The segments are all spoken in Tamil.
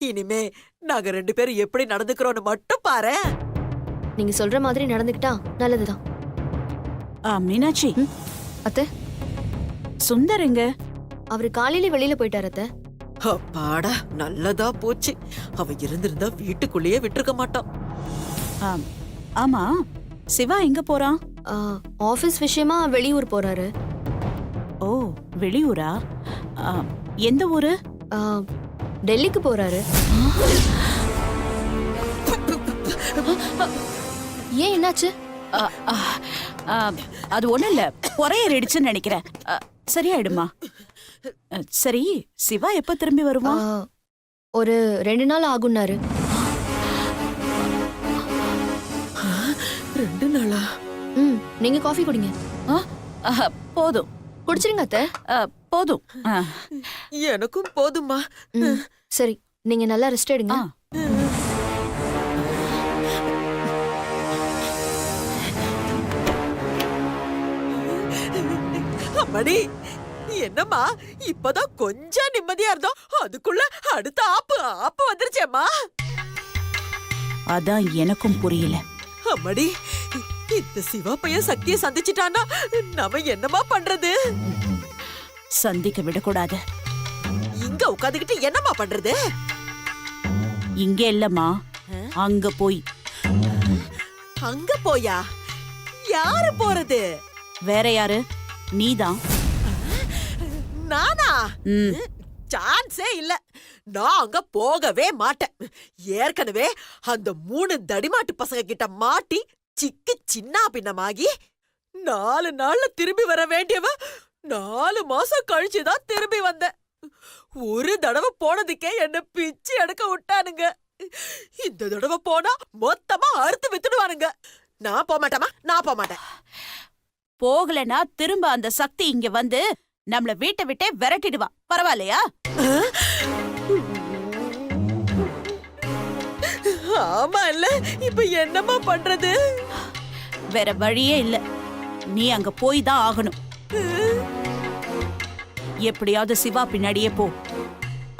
இனிமே நாங்க 2 பேரும் எப்படி நடந்துக்கிறோம்னு மட்டும் பாரு. நீங்க சொல்ற மாதிரி நடந்துக்கிட்டா நல்லதுதான். மீனாட்சி, அத்தை, சுந்தர் எங்க? அவரு காலையில வெளியில போயிட்டாரு அத்தை. அப்பாடா, நல்லதா போச்சு. அவ இருந்திருந்தா வீட்டுக்குள்ளேயே விட்டுருக்க மாட்டான். ஆமா, சிவா எங்க போறான்? ஆபீஸ் விஷயமா வெளியூர் போறாரு. ஓ, வெளியூரா? எந்த ஊரு? டெல்லிக்கு போறாரு. ஏன், என்னாச்சு? அது ஒண்ணும் இல்ல, பொறையடிச்சுன்னு நினைக்கிறேன். சரியாயிடுமா? சரி, சிவா எப்ப திரும்பி வருவான்? ஒரு 2 நாள் ஆகும்னாரு. 2 நாளா? நீங்க காஃபி குடிங்க. போதும், குடிச்சிருங்க அத்தை. போதும். எனக்கும் போதுமா. சரி, நீங்க நல்லா ரெஸ்ட் எடுங்க. அம்மாடி, என்னம்மா இப்பதான் கொஞ்சம் நிம்மதியா இருந்தோம், அதுக்குள்ள அடுத்த ஆப்பு வந்துருச்சேம்மா. அதான் எனக்கும் புரியல. அம்மாடி, இந்த சிவா பையன் சக்தியை சந்திச்சிட்டானா நாம என்னமா பண்றது? சந்திக்க விடக்கூடாது. இங்க உட்காந்துக்கிட்டு என்னமா பண்றது? இங்க இல்லம்மா, அங்க போய். அங்க போயா? யாரு போறது? வேற யாரு? நீதான். நானா? சான்ஸே இல்ல. நான் அங்க போகவே மாட்டேன். ஏற்கனவே அந்த 3 தடிமாட்டு பசங்க கிட்ட மாட்டி சிக்கி சின்ன பின்னமாகி 4 நாள்ல திரும்பி வர வேண்டியவ 4 மாசம் கழிச்சுதான் திரும்பி வந்தேன். ஒரு தடவை போனதுக்கே என்ன பிச்சு எடுக்க விட்டானுங்க. இந்த தடவை போனா மொத்தமா அறுத்து வித்துடுவானுங்க. நான் போக மாட்டேமா, நான் போக மாட்டேன். போகலனா திரும்ப அந்த சக்தி இங்க வந்து நம்மள வீட்டை விட்டே விரட்டிடுவா. பரவாயில்லையா? ஆமா இல்ல, இப்ப என்னமா பண்றது? வேற வழியே இல்ல, நீ அங்க போய் தான் ஆகணும். எப்படியாவது சிவா பின்னாடியே போ.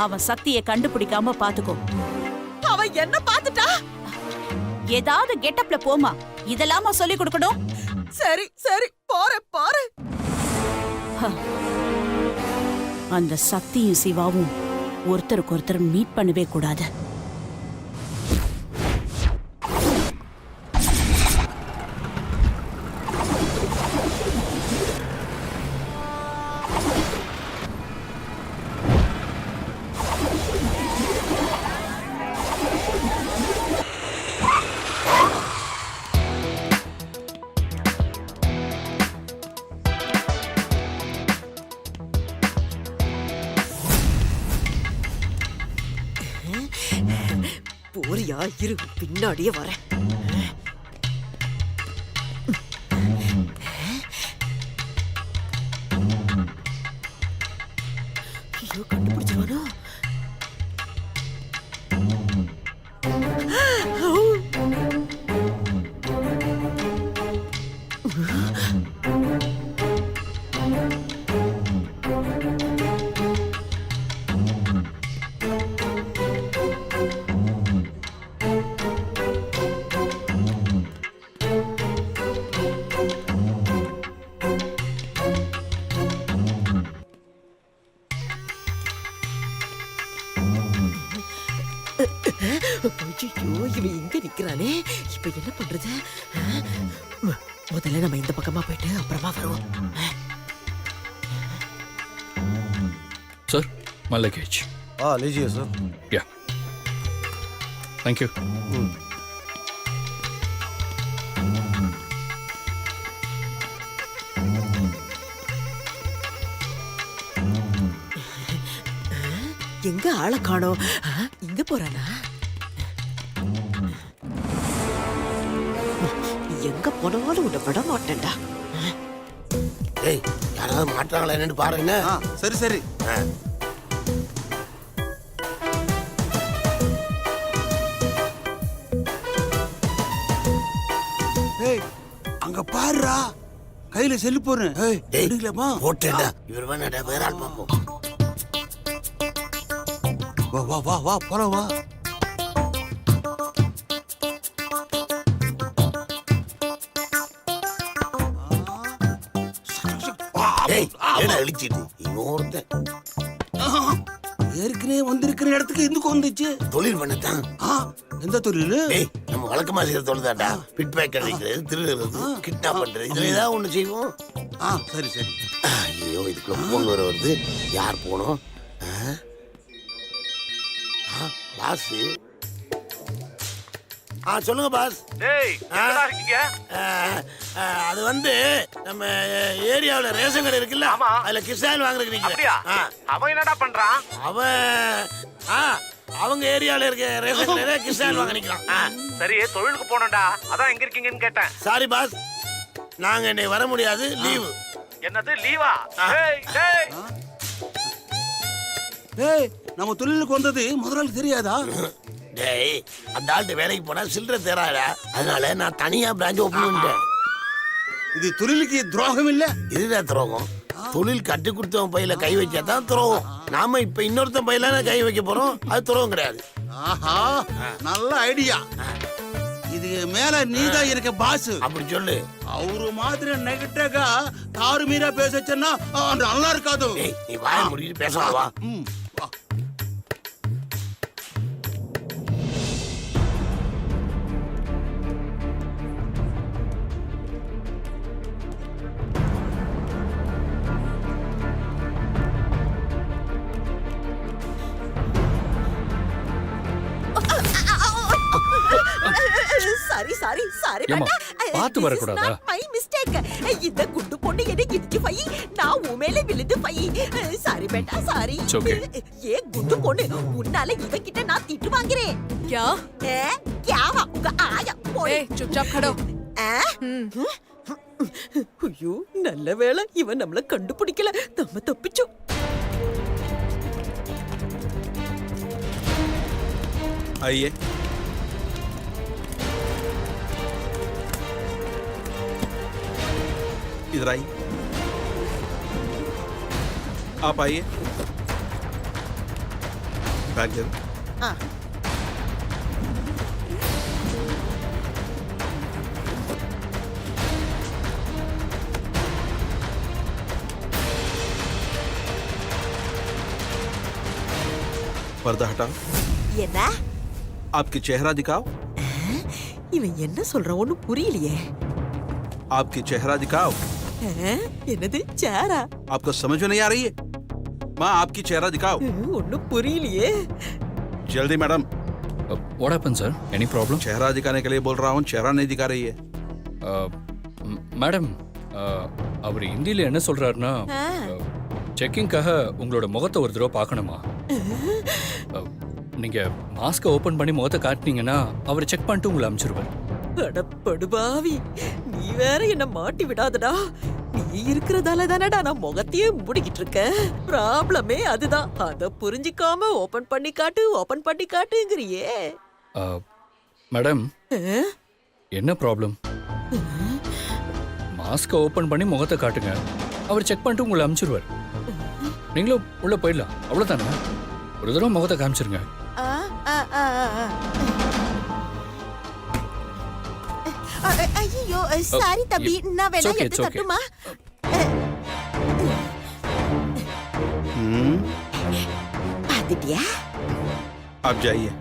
அவன் சக்தியை கண்டுபிடிக்காம பாத்துக்கோ. அவன் என்ன பாத்துட்டா? ஏதாவது கெட்டப்ல போமா, இதெல்லாமா சொல்லி கொடுக்கணும்? சரி சரி, போறேன். அந்த சக்தியும் சிவாவும் ஒருத்தருக்கு ஒருத்தர் மீட் பண்ணவே கூடாது. போறியா? இரு, பின்னாடியே வரேன். ஐயோ, கண்டுபிடிச்சிருவானோ? ஐயோ, இவன் இங்க நிக்கிறானே, இப்ப என்ன பண்றது? முதல்ல நம்ம இந்த பக்கமா போயிட்டு அப்புறமா வருவோம். Sir, my luggage. लीजिए सर. Yeah. Thank you. எங்க ஆளை காணோம்? இங்க போறானா? எங்க போனாலும் உன்னை விட மாட்டேன்டா. ஏய், யாராவது மாட்டாங்களா என்னன்னு பாருங்க. சரி சரி. ஏய், அங்க பாருடா, கையில செல்லு போறேன். ஏய், எடுக்கலாமா? போட்டேடா. இவர் வேணாடா, வேற ஆள் பாப்போம். வா வா வா வா போலாம் வா. டேய் என்ன அழிச்சிட்டு இன்னொருத்தன் ஏற்கனவே வந்திருக்கிற இடத்துக்கு எதுக்கு வந்துச்சு? தொழில் பண்ணத்தான். எந்த தொழில்? டேய் நம்ம வழக்கமா செய்யற தொழில் தான்டா. பிட் பேக் அடிக்கிறது, திருடுறது, கிட்னாப் பண்றது, இதுல ஏதாவது ஒண்ணு செய்வோம். சரி சரி. ஐயோ இதுக்குள்ள போன் வர வருது. யார் போனோம்? பாஸ். சொல்லுங்க பாஸ். டேய் எங்கடா இருக்கீங்க? அது வந்து நம்ம ஏரியாவுல ரேஷன் கடை இருக்குல்ல, அதுல கிருஷ்ணாயில் வாங்குறதுக்கு அப்படியா? அவன் என்னடா பண்றான்? அவன் அவங்க ஏரியாவுல இருக்க ரேஷன் கடையில கிருஷ்ணாயில் வாங்க நிக்கிறான். சரி தொழிலுக்கு போனோம்டா, அதான் எங்க இருக்கீங்கன்னு கேட்டேன். சாரி பாஸ், நாங்க இன்னைக்கு வர முடியாது, லீவு. என்னது லீவா? டேய் டேய் டேய் நம்ம தொழிலுக்கு வந்தது முதலாளி தெரியாதா? டேய் அந்த ஆள்கிட்ட வேலைக்கு போனா சில்லறை தேராடா, அதனால நான் தனியா பிரான்ச் ஓபன் பண்ணிட்டேன். இது தொழிலுக்கு துரோகம் இல்ல? இதுதான் துரோகம். தொழில் கட்டு கொடுத்தவன் பையில கை வச்சாதான் துரோகம். நாம இப்ப இன்னொருத்தன் பையில கை வைக்க போறோம், அது துரோகம் கிடையாது. ஆஹா நல்ல ஐடியா. இது மேல நீதான் இருக்க பாஸ். அப்படி சொல்லு. அவரு மாதிரி நெகட்டிவா தாறு மீறா பேசச்சேன்னா நல்லா இருக்காது. டேய் நீ வாய முடிட்டு பேசலாம் வா. வா. சாரி சாரி சாரி ஏம்மா, பார்த்து வரக்கூடாதா? My mistake. இந்த குண்டு பொண்ணு என்ன இடிச்சு பை, நான் உமேல விழுந்து பை. சாரி பேட்டா சாரி. It's okay. ஏ குண்டு பொண்ணு, உன்னால இவகிட்ட நான் திட்டு வாங்குறேன். क्या? கேவா உங்க ஆயா போய். ए, चुपचाप खड़ो। ஐயோ நல்ல வேளை இவன் நம்மள கண்டுபிடிக்கல, நம்ம தப்பிச்சோம். आइए इधर आइए, आप आइए, बैग दे दो। पर्दा हटाओ, என்ன आपकी चेहरा दिखाओ, இவன் என்ன சொல்றான் ஒண்ணும் புரியலையே. आपकी चेहरा दिखाओ। என்னது சேரா? आपको समझ में नहीं आ रही है? माँ आपकी चेहरा दिखाओ ஒண்ணும் புரியலையே. जल्दी madam. What happened, sir? Any problem? चेहरा दिखाने के लिए बोल रहा हूँ, चेहरा नहीं दिखा रही है। மேடம், அவர் ஹிந்தியில் என்ன சொல்றாருன்னா, செக்கிங்காக உங்களோட முகத்தை ஒரு தடவை பார்க்கணுமா? நீங்க மாஸ்கை ஓபன் பண்ணி முகத்தை காட்டினீங்கன்னா அவர் செக் பண்ணிட்டு உங்களை அனுப்பிச்சிருவார். படுபாவி, நீ வேற என்ன மாட்டி விடாதடா. நீ இருக்கிறதால தானடா நான் முகத்தையே மூடிக்கிட்டு இருக்கேன். ப்ராப்ளமே அதுதான். அத புரிஞ்சிக்காம ஓபன் பண்ணி காட்டுங்கறியே. மேடம், என்ன ப்ராப்ளம்? மாஸ்கை ஓபன் பண்ணி முகத்தை காட்டுங்க, அவர் செக் பண்ணிட்டு உங்களை அனுப்பிச்சிருவார். நீங்களும் உள்ள போயிடலாம், அவ்வளவுதானே? ஒரு தடவை முகத்தை காமிச்சிருங்க. ஐயோ சாரி தம்பி, நான் வேணா okay, எடுத்து it's okay. தட்டுமா? பாத்துட்டியா? आप जाइए।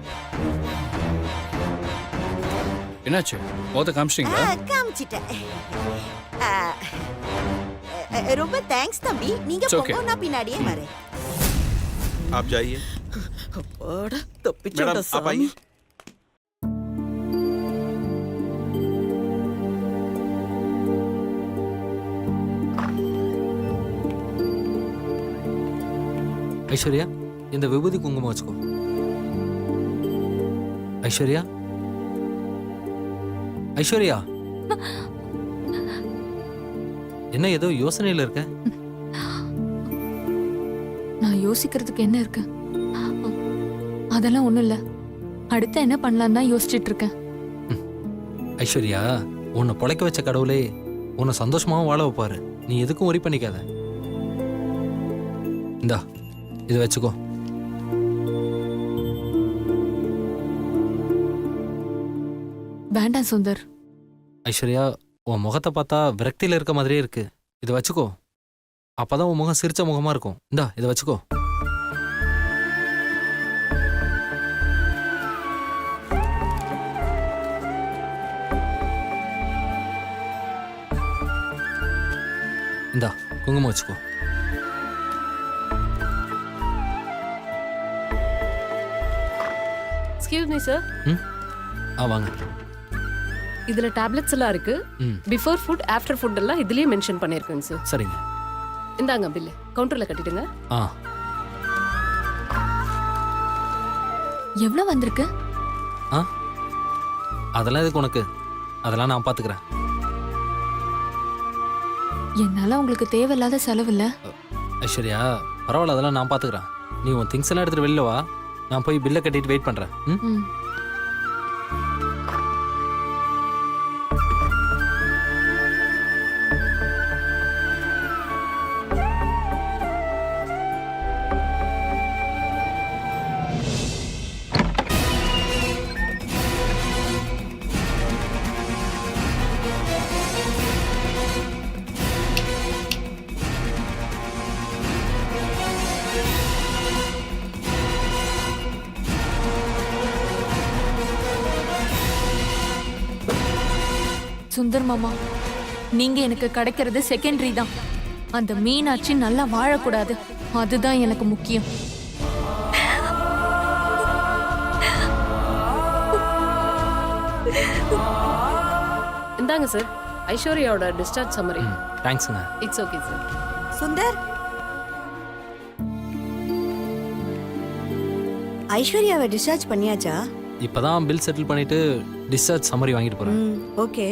என்னாச்சு? முகத்தை காமிச்சிட்டீங்களா? காமிச்சிட்டேன். ரொம்ப தேங்க்ஸ் தம்பி. நீங்க It's okay. போங்க, நான் பின்னாடியே வரேன். आप जाइए அப்பாடா தப்பிச்சோடா मैडम, आप சாமி. आइए। ஐஸ்வர்யா, இந்த விபூதி குங்குமம் வச்சுக்கோ. ஐஸ்வர்யா, ஐஸ்வர்யா, என்ன ஏதோ யோசனையில இருக்க? நான் யோசிக்கிறதுக்கு என்ன இருக்கு? அதெல்லாம் ஒண்ணும் இல்ல. அடுத்து என்ன பண்ணலாம் தான் யோசிச்சுட்டு இருக்கேன். ஐஸ்வர்யா, உன்னை பொழைக்க வச்ச கடவுளே உன்னை சந்தோஷமாவும் வாழ வைப்பாரு. நீ எதுக்கும் ஒரி பண்ணிக்காத. இந்தா இதை வச்சுக்கோ. வேண்டாம் சுந்தர். ஐஸ்வர்யா, உன் முகத்தை பார்த்தா விரக்தியில இருக்க மாதிரியே இருக்கு. இதை வச்சுக்கோ. அப்பதான் உன் முகம் சிரிச்ச முகமா இருக்கும். இந்தா இதை வச்சுக்கோ. இந்தா குங்குமம் வச்சுக்கோ. எக்ஸ்கியூஸ் மீ சார், வாங்க. இதுல டேப்லெட்ஸ் எல்லாம் இருக்கு. ம் பிஃபோர் ஃபுட் ஆஃப்டர் ஃபுட் எல்லாம் இதுலயே மென்ஷன் பண்ணிருக்கேங்க சார். சரிங்க. இந்தாங்க பில்லு, கவுண்டர்ல கட்டிடுங்க. ஆ எவ்வளவு வந்திருக்கு? அதெல்லாம் எதுக்கு உனக்கு? அதெல்லாம் நான் பார்த்துக்கிறேன். என்னால உங்களுக்கு தேவையில்லாத செலவு இல்ல. ஐஸ்வர்யா, பரவாயில்ல, அதெல்லாம் நான் பார்த்துக்கிறேன். நீ உன் திங்ஸ் எல்லாம் எடுத்துட்டு வெளில வா. நான் போய் பில்லை கட்டிட்டு வெயிட் பண்ணுறேன். ம். சுந்தர் மாமா, நீங்க எனக்கு கிடைக்கிறது செகண்டரி தான். அந்த மீனாட்சி நல்லா வாழக்கூடாது, அதுதான் எனக்கு முக்கியம். இந்தாங்க சார், ஐஸ்வர்யாவோட டிஸ்சார்ஜ் சம்மரி. தேங்க்ஸுங்க. It's okay sir. சுந்தர், ஐஸ்வர்யாவை டிஸ்சார்ஜ் பண்ணியாச்சா? இப்பதான் பில் செட்டில் பண்ணிட்டு டிஸ்சார்ஜ் சம்மரி வாங்கிட்டு போறேன். ஓகே.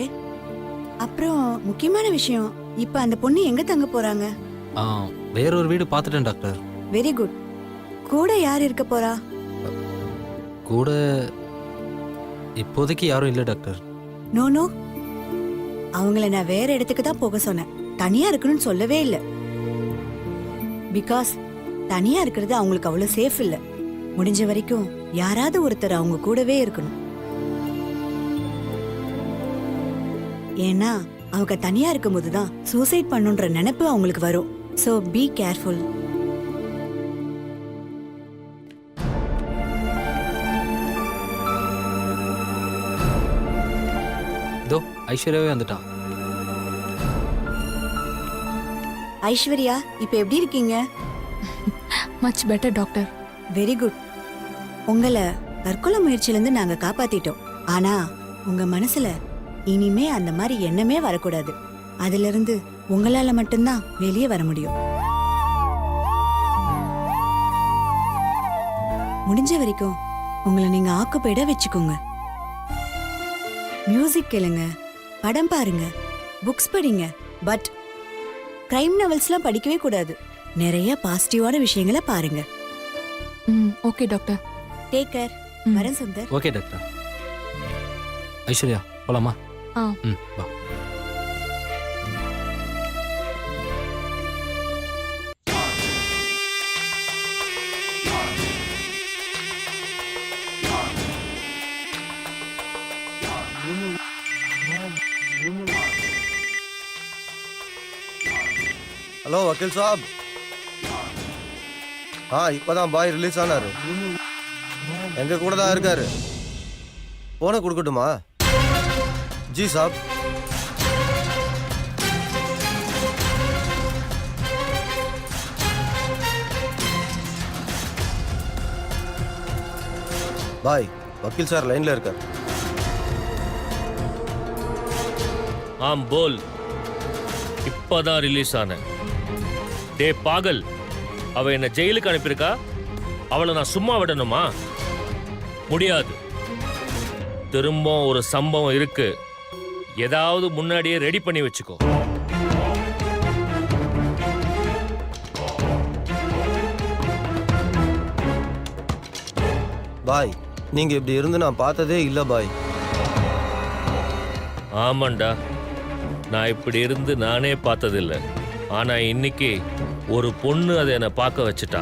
அப்புறம் முக்கியமான விஷயம், இப்ப அந்த பொண்ணு எங்க தங்க போறாங்க? வேறொரு வீடு பார்த்துட்டேன் டாக்டர். Very good. கூட யார் இருக்க போறா? கூட இப்போதைக்கு யாரும் இல்லை டாக்டர். நோ நோ, அவங்கள நான் வேற இடத்துக்கு தான் போக சொன்னேன், தனியா இருக்கணும்னு சொல்லவே இல்லை. பிகாஸ் தனியா இருக்கிறது அவங்களுக்கு அவ்வளவு சேஃப் இல்லை. முடிஞ்ச வரைக்கும் யாராவது ஒருத்தர் அவங்க கூடவே இருக்கணும். ஏன்னா அவங்க தனியா இருக்கும்போது தான் சூசைட் பண்ணுன்ற நினைப்பு அவங்களுக்கு வரும். So be careful. இதோ ஐஸ்வர்யாவே வந்துட்டான். ஐஸ்வர்யா, இப்ப எப்படி இருக்கீங்க? Much better doctor. Very good. உங்களை தற்கொலை முயற்சியிலிருந்து நாங்க காப்பாத்திட்டோம். ஆனா உங்க மனசுல இனிமே அந்த மாதிரி எண்ணமே வரக்கூடாது. அதுல இருந்து உங்களால மட்டும்தான் வெளியே வர முடியும். முடிஞ்ச வரைக்கும் உங்களை நீங்க ஆக்குப்பைட வச்சுக்கோங்க. மியூசிக் கேளுங்க, படம் பாருங்க, புக்ஸ் படிங்க. பட் கிரைம் நாவல்ஸ்லாம் படிக்கவே கூடாது. நிறைய பாசிட்டிவான விஷயங்களை பாருங்க. Okay doctor. Take care. வரேன் சுந்தர். Okay doctor. ஐஸ்வர்யா போலாமா? வா. ஹலோ வக்கீல் சாப். இப்பதான் பாய் ரிலீஸ் ஆனாரு. எங்க கூட தான் இருக்காரு. போன கொடுக்கட்டுமா? ஜி சாப். பாய், வக்கீல் சார் லைன்ல இருக்கார். ஆம் போல். இப்பதான் ரிலீஸ் ஆன. டே பாகல், அவ என்ன ஜெயிலுக்கு அனுப்பியிருக்கா. அவளை நான் சும்மா விடணுமா? முடியாது. திரும்ப ஒரு சம்பவம் இருக்கு. ஏதாவது முன்னாடியே ரெடி பண்ணி வச்சுக்கோ. பாய், நீங்க இப்படி இருந்து நான் பார்த்ததே இல்ல பாய். ஆமாண்டா, நான் இப்படி இருந்து நானே பார்த்ததில்ல. ஆனா இன்னைக்கு ஒரு பொண்ணு அதை என்னை பார்க்க வச்சுட்டா,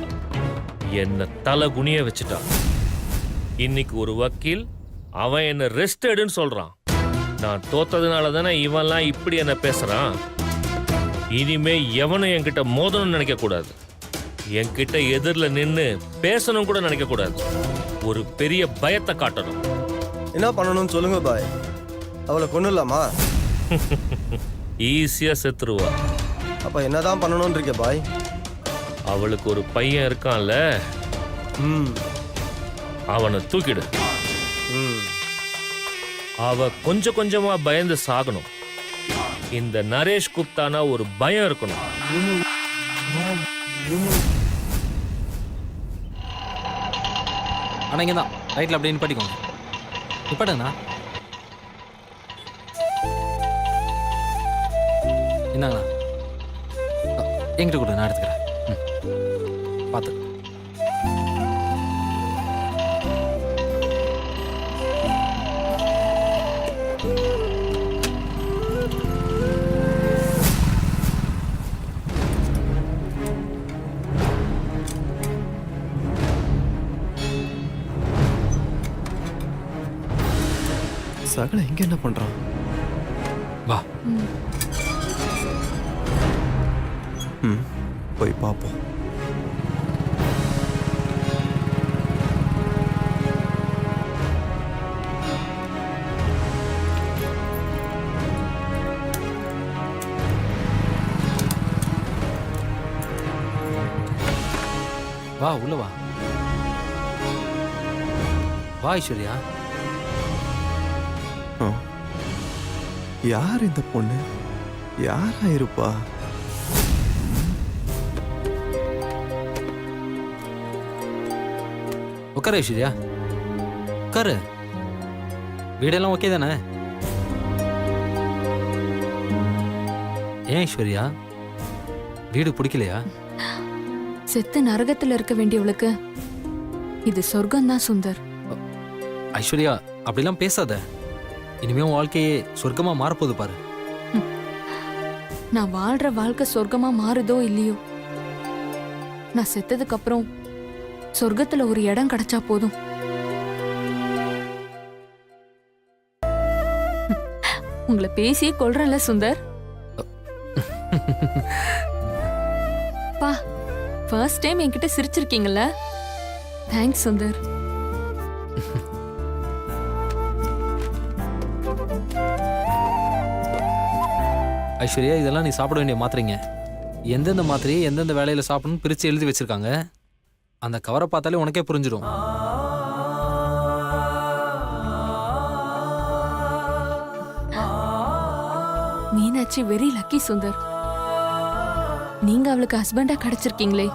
என்ன தலை குனிய வச்சுட்டா. இன்னைக்கு ஒரு வக்கீல் அவன் என்ன ரெஸ்ட் எடுன்னு சொல்றான். நான் தோத்ததுனால தானே இவன்லாம் இப்படி என்ன பேசுறான். இனிமே எவனும் என்கிட்ட மோதணும்னு நினைக்க கூடாது. என்கிட்ட எதிரில் நின்று பேசணும் கூட நினைக்க கூடாது. ஒரு பெரிய பயத்தை காட்டணும். என்ன பண்ணணும்னு சொல்லுங்க பாய். அவளை கொன்னுடலாமா? ஈஸியா செத்துருவா. அப்ப என்னதான் பண்ணணும்னு இருக்கே பாய்? அவளுக்கு ஒரு பையன் இருக்கான்ல, அவனை தூக்கிடு. அவ கொஞ்சம் கொஞ்சமா பயந்து சாகணும். இந்த நரேஷ் குப்தானா ஒரு பயம் இருக்கணும். ஆனால் இங்கே தான் ரைட்டில் அப்படியே நிப்பாட்டிக்கோங்க. நிப்பாட்டுங்கண்ணா. என்னங்கண்ணா என்கிட்ட கொடு, நான் எடுத்துக்கிறேன். பார்த்து. சகல இங்க என்ன பண்றான்? வா. போய் பாப்போம். வா உள்ள வா. வா ஐஸ்வர்யா. யார் இந்த பொண்ணு? யாரா இருப்பா? உட்காரு ஐஸ்வர்யா, உட்காரு. வீடெல்லாம் ஓகே தானே? ஏன் ஐஸ்வர்யா, வீடு பிடிக்கலையா? செத்து நரகத்துல இருக்க வேண்டியவளுக்கு இது சொர்க்கம்தான் சுந்தர். ஐஸ்வர்யா அப்படிலாம் பேசாத. இனிமே உன் வாழ்க்கையே சொர்க்கமா மாறப்போகுது பாரு. நான் வாழ்ற வாழ்க்கை சொர்க்கமா மாறுதோ இல்லையோ, நான் செத்ததுக்கு அப்புறம் சொர்க்கத்துல ஒரு இடம் கிடைச்சா போதும். உங்களை பேசியே கொல்றேன்ல சுந்தர். பா, ஃபர்ஸ்ட் டைம் என்கிட்ட சிரிச்சிருக்கீங்கல்ல, தேங்க்ஸ் சுந்தர். ஐஸ்வர்யா இதெல்லாம் நீ சாப்பிட வேண்டிய மாத்திரைங்க. எந்தெந்த மாத்திரையை எந்தெந்த வேலையில சாப்பிடணும்னு பிரிச்சு எழுதி வச்சிருக்காங்க. அந்த கவரை பார்த்தாலே உனக்கே புரிஞ்சிடும். Meenakshi very lucky Sundar. நீங்க அவளுக்கு ஹஸ்பண்டா கிடைச்சிருக்கீங்களே.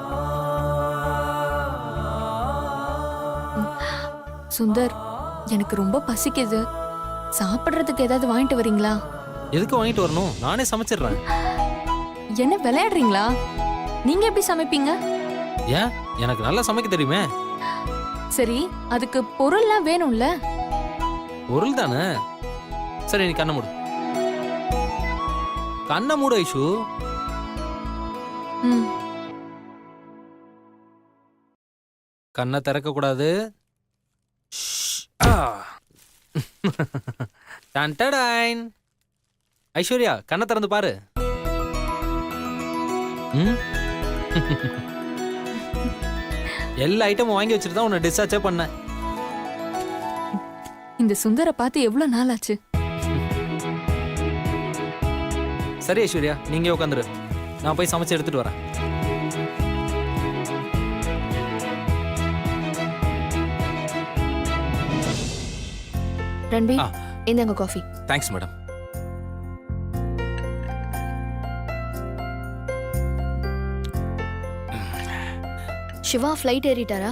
சுந்தர், எனக்கு ரொம்ப பசிக்குது. சாப்பிடுறதுக்கு ஏதாவது வாங்கிட்டு வரீங்களா? எதுக்கு வாங்கிட்டு வரணும்? நானே சமைச்சிடுறேன். என்ன விளையாடுறீங்களா? நீங்க எப்படி சமைப்பீங்க? ஏன், எனக்கு நல்லா சமைக்க தெரியுமே. சரி, அதுக்கு பொருள்லாம் வேணும்ல? பொருள் தானே. சரி, நீ கண்ணை மூடு. கண்ணை மூடு ஐஷு. கண்ணை திறக்க கூடாது. ஐஸ்வர்யா கண்ணை திறந்து பாரு. எல்லா ஐட்டமும் வாங்கி வச்சுட்டு தான் உன்னை டிஸ்சார்ஜே பண்ணேன். இந்த சுந்தரை பார்த்து எவ்வளவு நாள் ஆச்சு. சரி ஐஸ்வர்யா, நீங்க உட்காந்துரு. நான் போய் சமைச்சு எடுத்துட்டு வரேன். ரன்பீர், இந்தாங்க coffee. Thanks madam. Siva flight ஏறிட்டாரா?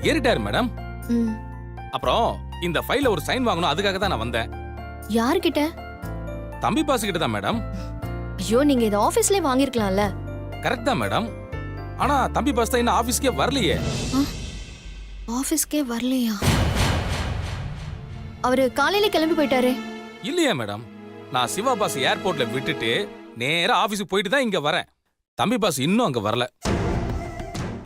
ஏறிட்டாரு மேடம். அப்புறம் இந்த ஃபைல்ல ஒரு சைன் வாங்கணும், அதுக்காக தான் நான் வந்தேன். யார்கிட்ட? தம்பி பாஸ் கிட்ட தான் மேடம். ஐயோ, நீங்க இத ஆபீஸ்லயே வாங்கிருக்கலாம்ல. கரெக்ட் தான் மேடம். ஆனா தம்பி பாஸ் தான் இன்னும் ஆபீஸ்க்கே வரலையே. ஆபீஸ்க்கே வரலையா? அவரு காலையில கிளம்பி போயிட்டாரே. இல்லையா மேடம், நான் சிவா பாஸ் ஏர்போர்ட்ல விட்டுட்டு நேரா ஆபீஸுக்கு போயிட்டு தான் இங்க வரேன். தம்பி பாஸ் இன்னும் அங்க வரல.